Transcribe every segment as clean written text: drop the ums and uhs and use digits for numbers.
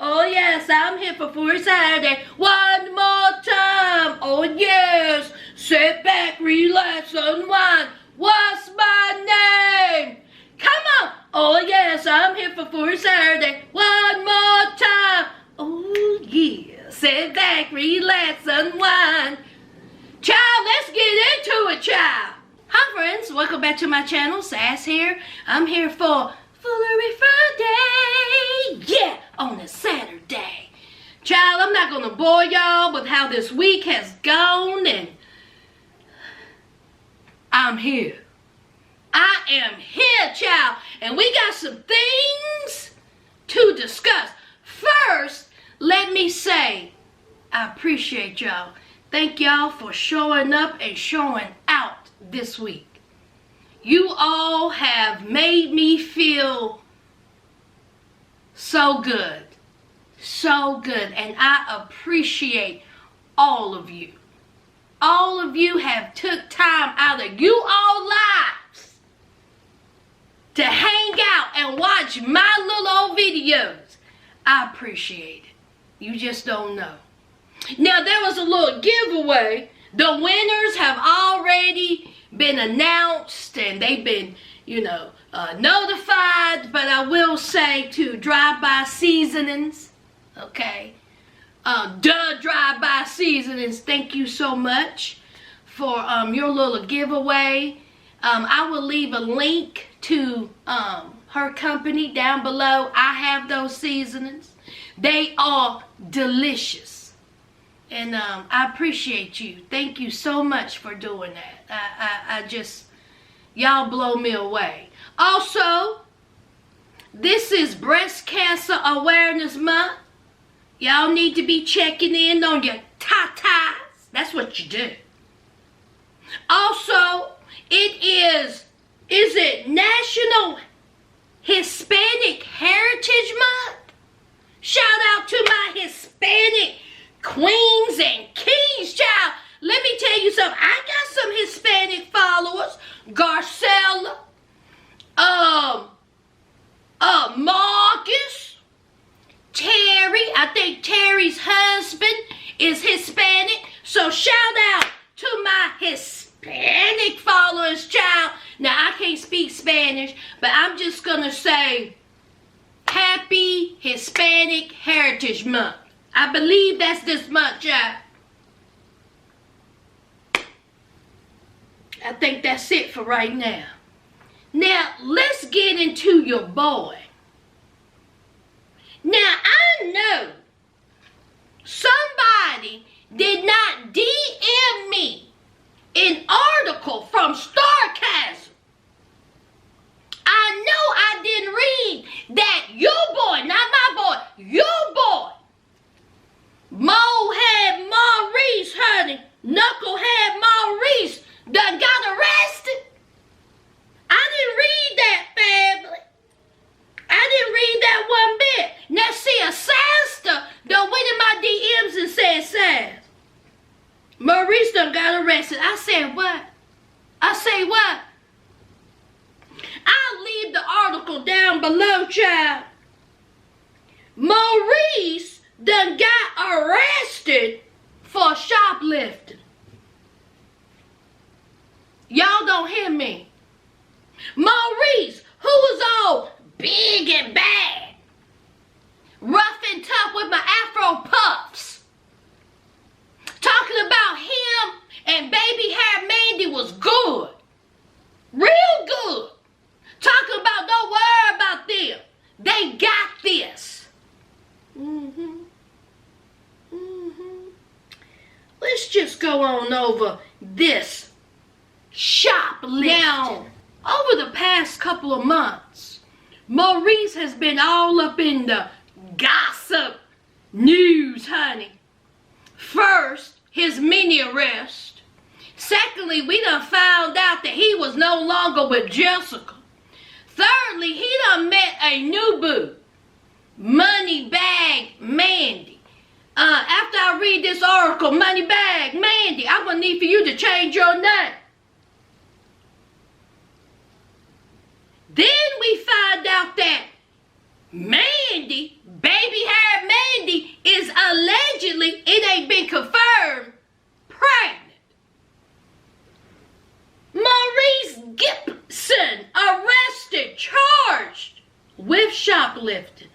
Oh yes, I'm here for Foolery Saturday. One more time. Oh yes. Sit back, relax, unwind. What's my name? Come on. Oh yes, I'm here for Foolery Saturday. One more time. Oh yeah. Sit back, relax, unwind. Child, let's get into it, child. Hi friends, welcome back to my channel. Sass here. I'm here for Foolery Friday. Yeah, on a Saturday. Child, I'm not gonna bore y'all with how this week has gone, and I'm here. I am here, child, and we got some things to discuss. First, let me say, I appreciate y'all. Thank y'all for showing up and showing out this week. You all have made me feel so good. So good. And I appreciate all of you. All of you have took time out of you all lives to hang out and watch my little old videos. I appreciate it. You just don't know. Now, there was a little giveaway. The winners have already been announced and they've been, notified. But I will say to Drive-By Seasonings, okay? Drive-By Seasonings, thank you so much for your little giveaway. I will leave a link to her company down below. I have those seasonings. They are delicious. And I appreciate you. Thank you so much for doing that. I just, y'all blow me away. Also, this is Breast Cancer Awareness Month. Y'all need to be checking in on your tatas. That's what you do. Also, is it National Hispanic Heritage Month? Shout out to my Hispanic queens and kings, child. Let me tell you something. I got some Hispanic followers. Garcella, Marcus, Terry. I think Terry's husband is Hispanic. So shout out to my Hispanic followers, child. Now, I can't speak Spanish, but I'm just going to say Happy Hispanic Heritage Month. I believe that's this month, child. I think that's it for right now. Now, let's get into your boy. Now, I know somebody did not DM me an article from Starcasm. I know I didn't read that your boy, not my boy, your boy, Mohead Maurice, honey, Knucklehead Maurice, done got arrested. I didn't read that, family. I didn't read that one bit. Now, see, a Sasta done went in my DMs and said, Sass, Maurice done got arrested. I said, what? I say, what? I'll leave the article down below, child. Maurice done got arrested for shoplifting. Y'all don't hear me. Maurice, who was all big and bad, rough and tough with my Afro puffs, talking about him and baby hair Mandy was good, real good, talking about don't worry about them, they got this. Let's just go on over this shoplifting. Now, over the past couple of months, Maurice has been all up in the gossip news, honey. First, his mini arrest. Secondly, we done found out that he was no longer with Jessica. Thirdly, he done met a new boo, Moneybag Mandy. After I read this article, Moneybag Mandy, I'm going to need for you to change your name. Then we find out that Mandy, baby hair ain't been confirmed pregnant. Maurice Gibson arrested, charged with shoplifting.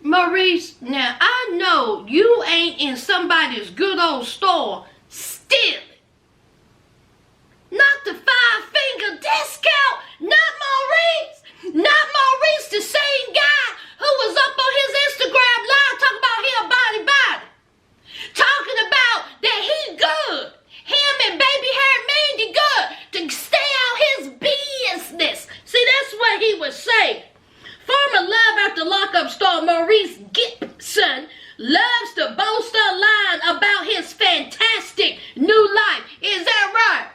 Maurice, now I know you ain't in somebody's good old store stealing. Not the 5-finger discount. Not Maurice. Not Maurice, the same guy who was up on his Instagram live talking about he a body. Talking about that he good. Him and baby hair Mandy good to stay out his business. See, that's what he was saying. Former Love After Lockup star Maurice Gibson loves to boast online about his fantastic new life. Is that right?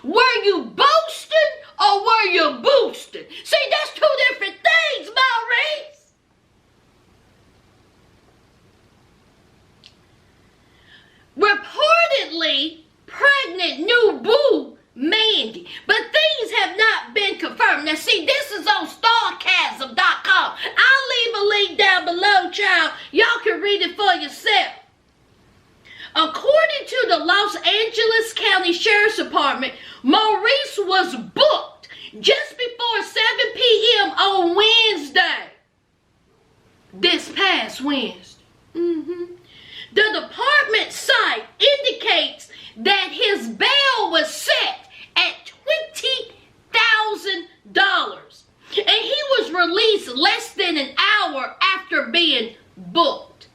Were you boasting or were you boosting? See, that's two different things, Maurice. Reportedly pregnant new boo Mandy, but things have not been confirmed. Now see, this is on starcasm.com. I'll leave a link down below, child. Y'all can read it for yourself. According to the Los Angeles County Sheriff's Department, Maurice was booked just before 7 p.m. on Wednesday. This past Wednesday. The department site indicates that his bail was set at $20,000 and he was released less than an hour after being booked.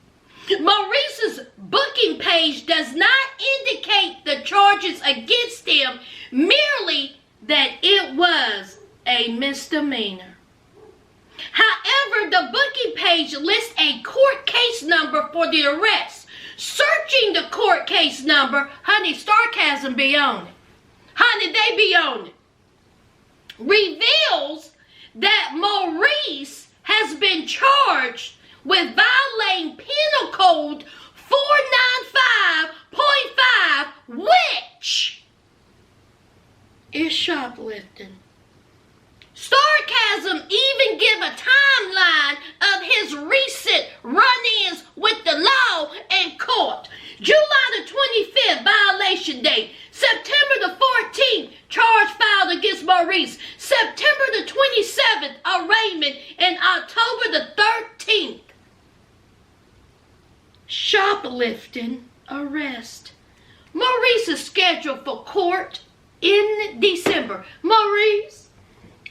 Maurice's booking page does not indicate the charges against him, merely that it was a misdemeanor. However, the booking page lists a court case number for the arrest. Searching the court case number, honey, Starcasm be on it. Honey, they be on it. Reveals that Maurice has been charged with violating Penal Code 495.5, which is shoplifting. Sarcasm even give a timeline of his recent run-ins with the law and court. July the 25th, violation date. September the 14th, charge filed against Maurice. September the 27th, arraignment. And October the 13th, shoplifting arrest. Maurice is scheduled for court in December. Maurice,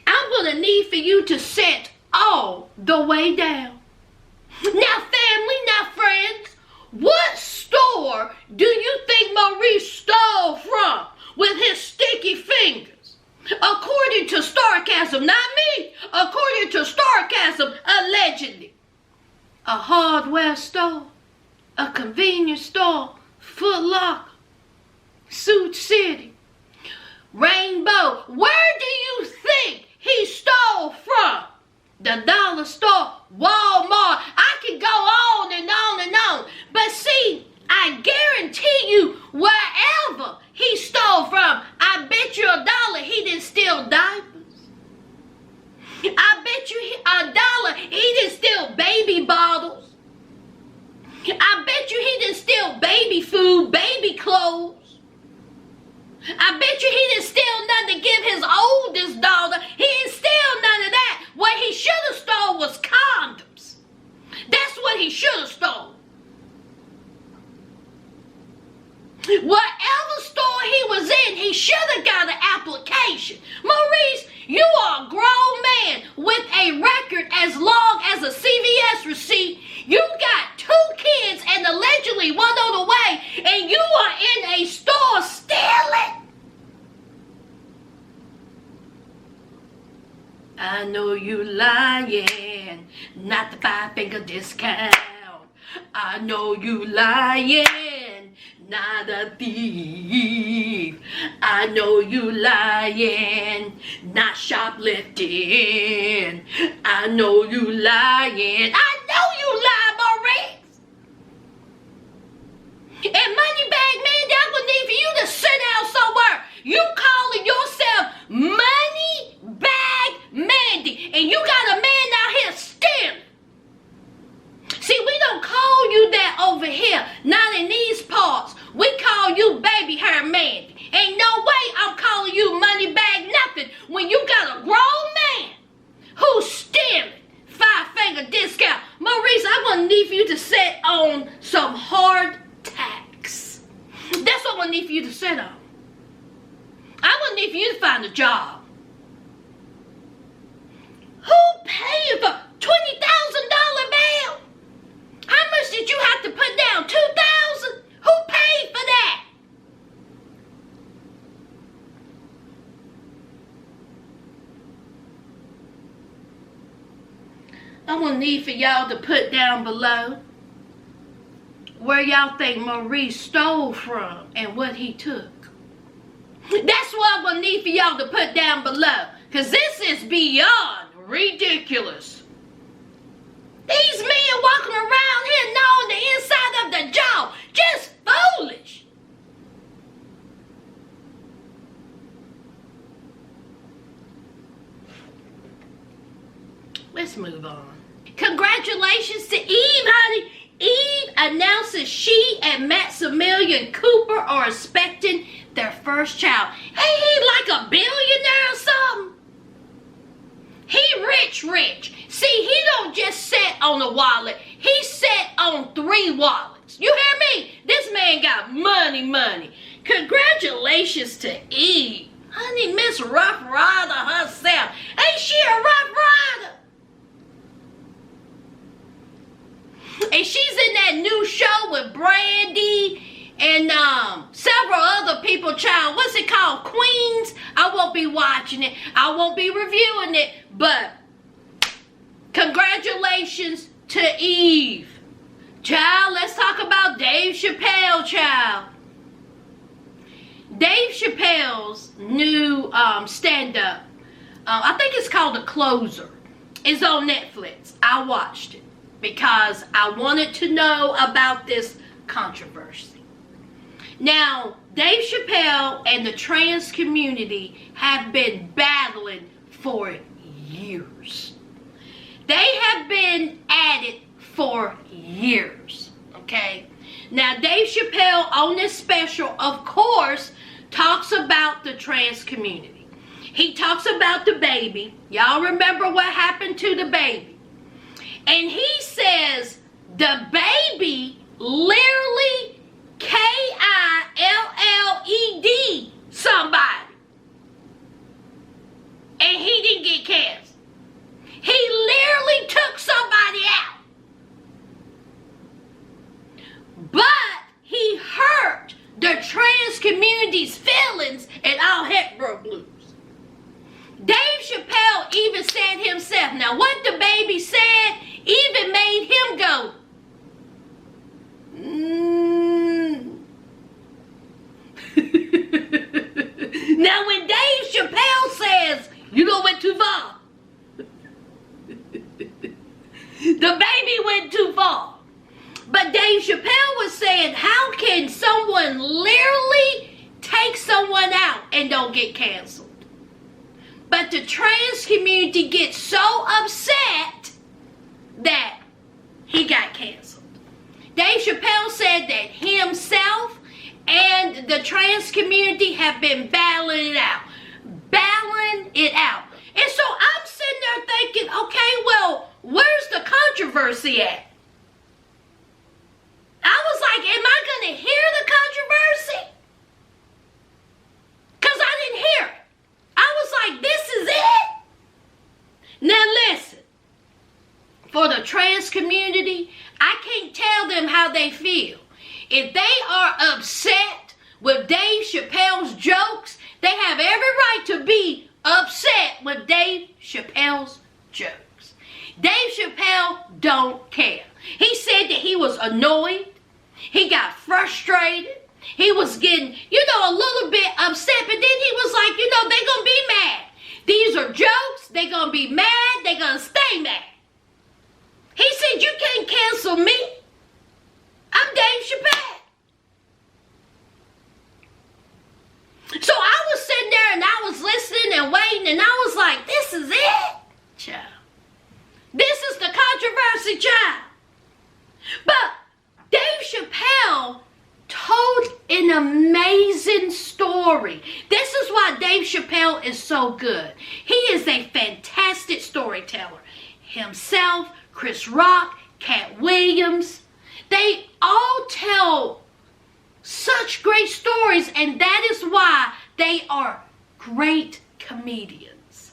I'm going to need for you to sit all the way down. Now family, now friends, what store do you think Maurice stole from with his sticky fingers? According to Starcasm, not me, according to Starcasm, allegedly. A hardware store, a convenience store, Foot Locker, Suit City, Rainbow. Where do you think he stole from? The dollar store, Walmart. I could go on and on and on. But see, I guarantee you, wherever he stole from, I bet you $1 he didn't steal diapers. I bet you $1 he didn't steal baby bottles. I bet you he didn't steal baby food, baby clothes. I bet you he didn't steal nothing to give his oldest daughter. He didn't steal none of that. What he should have stole was condoms. That's what he should have stole. Whatever store he was in, he should have got an application. Maurice, you are a grown man with a record as long as a CVS receipt. You got 2 kids and allegedly 1 on the way, and you are in a store stealing. I know you lying, not the 5-finger discount. I know you lying, not a thief. I know you lying, not shoplifting. I know you lying. I know you lie, Maurice. And Moneybag Mandy, I'm gonna need for you to sit down somewhere. You calling yourself Moneybag Mandy, and you got a man out here stealing. need to find a job. Who paid for $20,000 bail? How much did you have to put down? $2,000? Who paid for that? I'm gonna need for y'all to put down below where y'all think Maurice stole from and what he took. That's what I'm gonna need for y'all to put down below, because this is beyond ridiculous. These men walking around here knowing the inside of the jaw, just foolish. Let's move on. Congratulations to Eve, honey. Eve announces she and Maximilian Cooper are expecting their first child. Hey, he like a billionaire or something. He rich. See, he don't just sit on a wallet. He sat on 3 wallets. You hear me? This man got money. Congratulations to Eve. Honey, Miss Rough Rider herself. Ain't she a Rough Rider? And she's in that new show with Brandy and several other people, child. What's it called? Queens? I won't be watching it. I won't be reviewing it. But congratulations to Eve. Child, let's talk about Dave Chappelle, child. Dave Chappelle's new stand-up, I think it's called The Closer, is on Netflix. I watched it because I wanted to know about this controversy. Now, Dave Chappelle and the trans community have been battling for years. They have been at it for years, okay? Now, Dave Chappelle on this special, of course, talks about the trans community. He talks about the baby. Y'all remember what happened to the baby. And he says the baby literally killed somebody. And he didn't get cancer. He literally took somebody out. But he hurt the trans community's feelings and all heck broke loose. Dave Chappelle even said himself, now what the baby said even made him go, Now when Dave Chappelle says, you don't went too far. The baby went too far. But Dave Chappelle was saying, how can someone literally take someone out and don't get canceled? But the trans community gets so upset that he got canceled. Dave Chappelle said that himself and the trans community have been battling it out. And so I'm sitting there thinking, okay, well, where's the controversy at? I was like, am I going to hear the controversy? Because I didn't hear it. I was like, this is it? Now listen, for the trans community, I can't tell them how they feel. If they are upset with Dave Chappelle's jokes, they have every right to be upset with Dave Chappelle's jokes. Dave Chappelle don't care. He said that he was annoyed. He got frustrated. He was getting, a little bit upset, but then he was like, they're going to be mad. These are jokes. They're going to be mad. They're going to stay mad. He said, you can't cancel me. I'm Dave Chappelle. So I was sitting there and I was listening and waiting and I was like, this is it, child. This is the controversy, child. But Dave Chappelle told an amazing story. This is why Dave Chappelle is so good. He is a fantastic storyteller. Himself, Chris Rock, Cat Williams, they all tell such great stories, and that is why they are great comedians.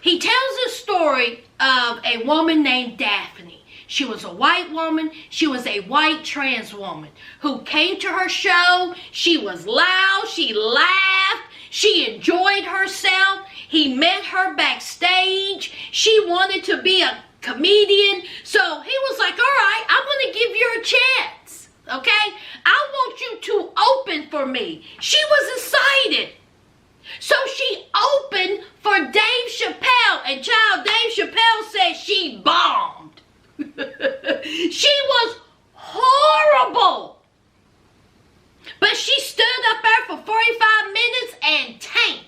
He tells a story of a woman named Daphne. She was a white woman. She was a white trans woman who came to her show. She was loud. She laughed. She enjoyed herself. He met her backstage. She wanted to be a comedian. So he was like, all right, I'm going to give you a chance. Okay? I want you to open for me. She was excited. So she opened for Dave Chappelle. And child, Dave Chappelle said she bombed. She was horrible. But she stood up there for 45 minutes and tanked.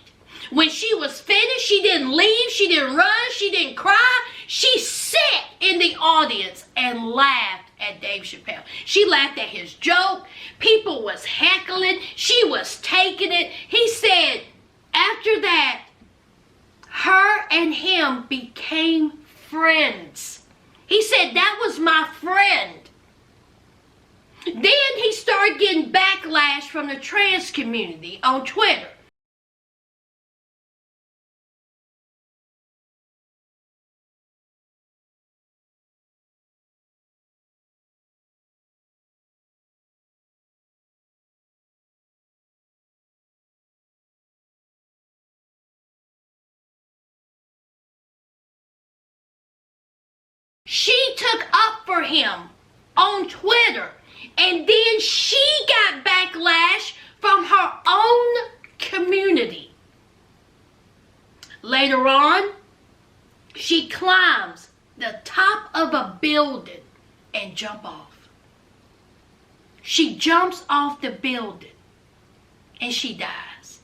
When she was finished, she didn't leave, she didn't run, she didn't cry. She sat in the audience and laughed at Dave Chappelle. She laughed at his joke. People was heckling. She was taking it. He said after that, her and him became friends. He said, that was my friend. Then he started getting backlash from the trans community on Twitter. She took up for him on Twitter, and then she got backlash from her own community. Later on, she climbs the top of a building and jumps off. She jumps off the building and she dies.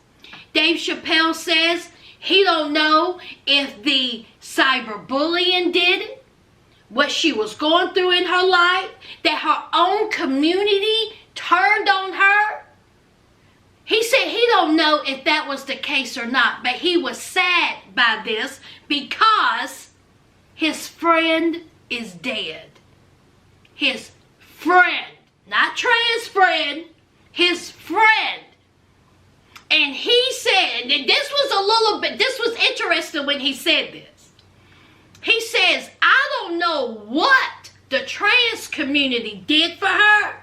Dave Chappelle says he don't know if the cyberbullying did it, what she was going through in her life, that her own community turned on her. He said he don't know if that was the case or not, but he was sad by this because his friend is dead. His friend, not trans friend, his friend. And he said, and this was interesting when he said this. He says, I don't know what the trans community did for her,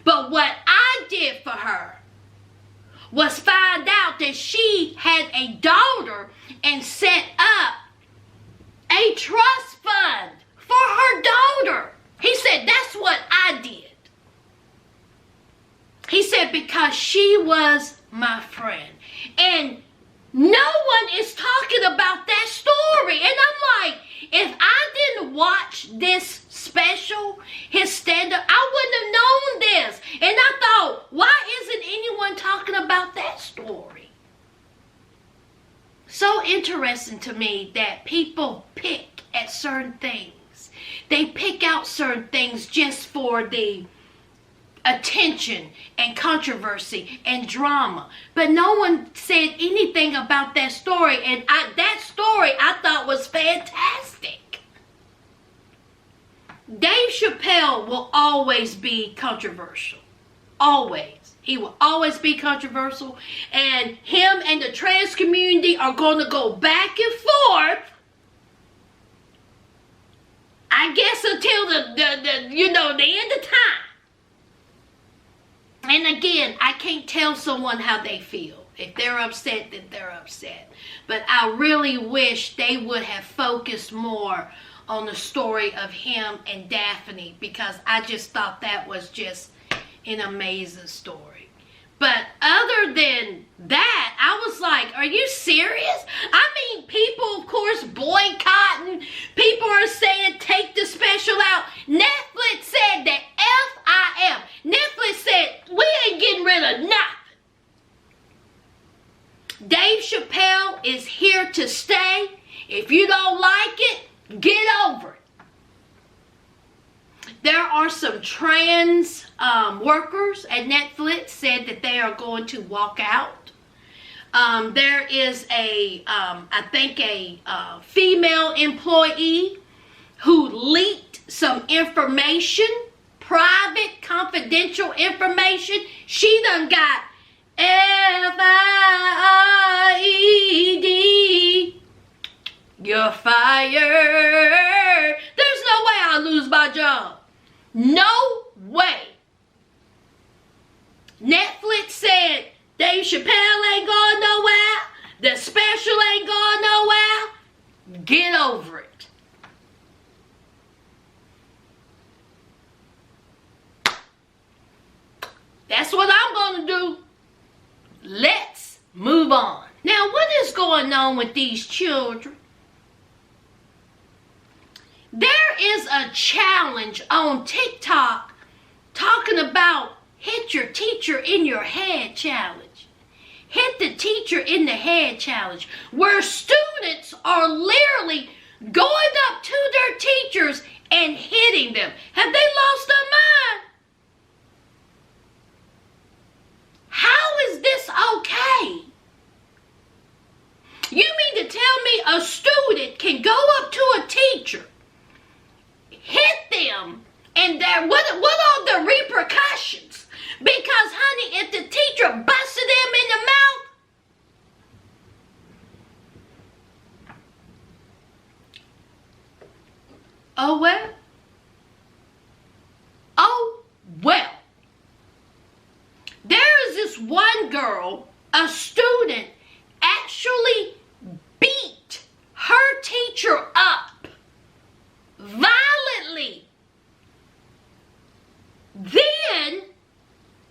but what I did for her was find out that she had a daughter and set up a trust fund for her daughter. He said, that's what I did. He said, because she was my friend. And no one is talking about that story. And I'm like, if I didn't watch this special, his stand-up, I wouldn't have known this. And I thought, why isn't anyone talking about that story? So interesting to me that people pick at certain things. They pick out certain things just for the attention and controversy and drama, but no one said anything about that story, and that story I thought was fantastic. Dave Chappelle will always be controversial. Always. He will always be controversial, and him and the trans community are going to go back and forth, I guess, until the end of time. And again, I can't tell someone how they feel. If they're upset, then they're upset. But I really wish they would have focused more on the story of him and Daphne, because I just thought that was just an amazing story. But other than that, I was like, are you serious? I mean, people, of course, boycotting. People are saying, take the special out. Netflix said that F-I-M. Netflix said, we ain't getting rid of nothing. Dave Chappelle is here to stay. If you don't like it, get over it. There are some trans workers at Netflix said that they are going to walk out. There is I think a female employee who leaked some information, private, confidential information. She done got F-I-R-E-D. You're fired. There's no way I'll lose my job. No way. Netflix said Dave Chappelle ain't going nowhere. The special ain't going nowhere. Get over it. That's what I'm going to do. Let's move on. Now, what is going on with these children? There is a challenge on TikTok talking about hit your teacher in your head challenge. Hit the teacher in the head challenge, where students are literally going up to their teachers and hitting them. Have they lost their mind? How is this okay? You mean to tell me a student can go up to a teacher, hit them, and what are the repercussions? Because, honey, if the teacher busted them in the mouth, oh well. Oh well. There is this one girl, a student, actually beat her teacher up violently. Then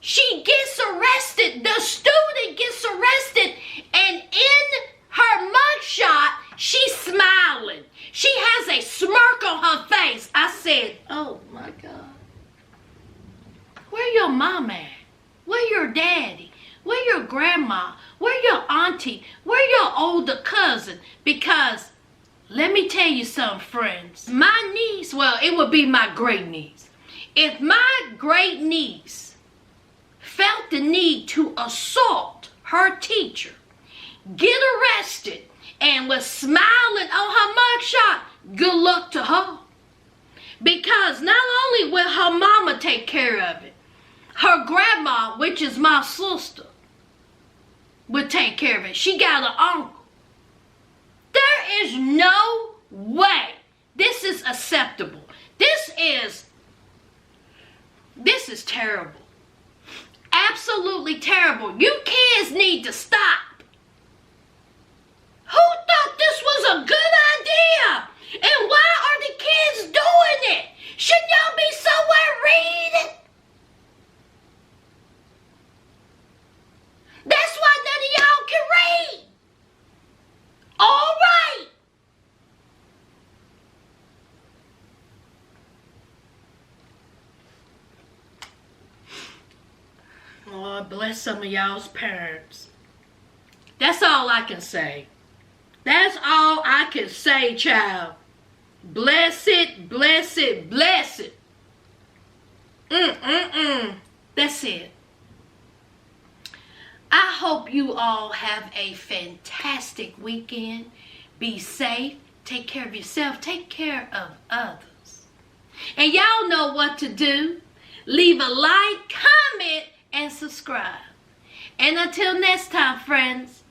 she gets arrested. The student gets arrested, and in her mugshot, she's smiling. She has a smirk on her face. I said, oh my God. Where your mom at? Where your daddy? Where your grandma? Where your auntie? Where your older cousin? Because, let me tell you something, friends. My niece, well, it would be my great niece. If my great niece felt the need to assault her teacher, get arrested, and was smiling on her mugshot, good luck to her. Because not only will her mama take care of it, her grandma, which is my sister, would take care of it. She got an uncle. There is no way this is acceptable. This is terrible. Absolutely terrible. You kids need to stop. Who thought this was a good idea? And why are the kids doing it? Shouldn't y'all be somewhere reading? That's why none of y'all can read. All right. Lord bless some of y'all's parents. That's all I can say. That's all I can say, child. Bless it, bless it, bless it. That's it. I hope you all have a fantastic weekend. Be safe. Take care of yourself. Take care of others. And y'all know what to do. Leave a like, comment, and subscribe. And until next time, friends,